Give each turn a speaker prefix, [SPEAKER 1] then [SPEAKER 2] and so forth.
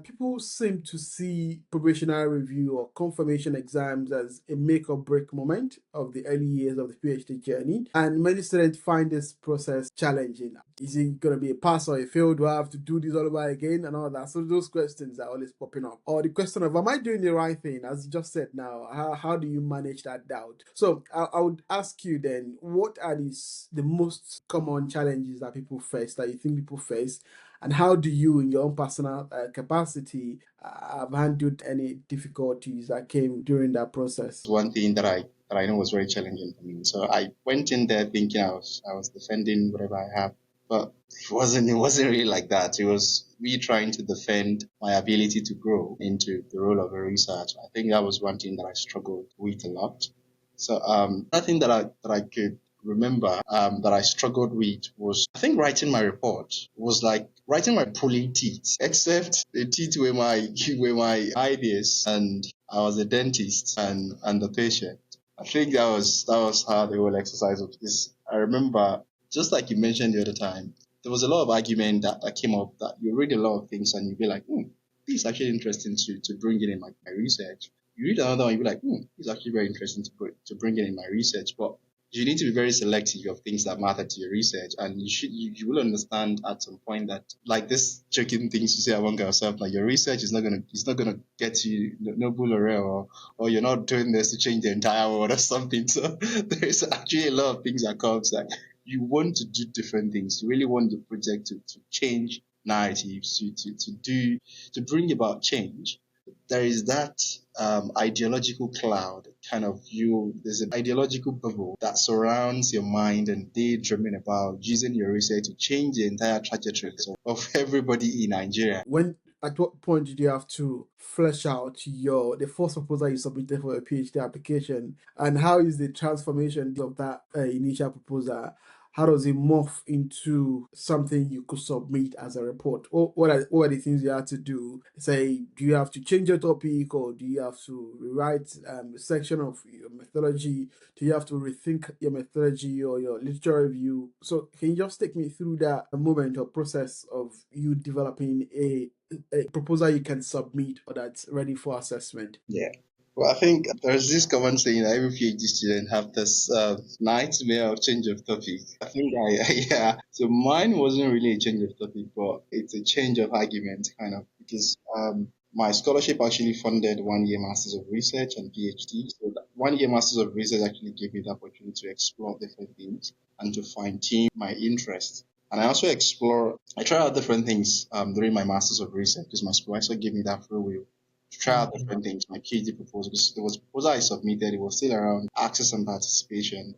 [SPEAKER 1] People seem to see probationary review or confirmation exams as a make or break moment of the early years of the PhD journey. And many students find this process challenging. Is it going to be a pass or a fail? Do I have to do this all over again and all that? So those questions are always popping up. Or the question of, am I doing the right thing? As you just said now, how do you manage that doubt? So I would ask you then, what are the most common challenges that people face, that you think people face? And how do you, in your own personal capacity, have handled any difficulties that came during that process?
[SPEAKER 2] One thing that I know was very challenging for me. So I went in there thinking I was defending whatever I have, but it wasn't really like that. It was me trying to defend my ability to grow into the role of a researcher. I think that was one thing that I struggled with a lot. So nothing that I could remember that I struggled with was, I think, writing my report was like writing my pulling teeth, except the teeth were my ideas, and I was a dentist and the patient. I think that was how the whole exercise was. This I remember, just like you mentioned the other time, there was a lot of argument that came up, that you read a lot of things and you'd be like, this is actually interesting to bring it in my research. You read another one, you'll be like, it's actually very interesting to bring it in my research. But you need to be very selective of things that matter to your research, and you will understand at some point that, like, this joking things you say among yourself, like, your research is not gonna get you Nobel laureate, or you're not doing this to change the entire world or something. So there's actually a lot of things that comes, like, you want to do different things. You really want the project to change narratives, to bring about change. There is that ideological cloud kind of view. There's an ideological bubble that surrounds your mind and daydreaming about using your research to change the entire trajectory of everybody in Nigeria.
[SPEAKER 1] When at what point did you have to flesh out the first proposal you submitted for a PhD application, and how is the transformation of that initial proposal? How does it morph into something you could submit as a report? What are the things you have to do? Say, do you have to change your topic, or do you have to rewrite a section of your methodology? Do you have to rethink your methodology or your literature review? So can you just take me through that moment or process of you developing a proposal you can submit or that's ready for assessment?
[SPEAKER 2] Yeah. Well, I think there's this common saying that every PhD student have this nightmare of change of topic. I think yeah. So mine wasn't really a change of topic, but it's a change of argument, kind of, because my scholarship actually funded 1 year Masters of Research and PhD. So that 1 year Masters of Research actually gave me the opportunity to explore different things and to fine tune my interest. And I try out different things during my Masters of Research, because my supervisor gave me that free will to try out different things. My PhD proposal, because there was a proposal I submitted, it was still around access and participation.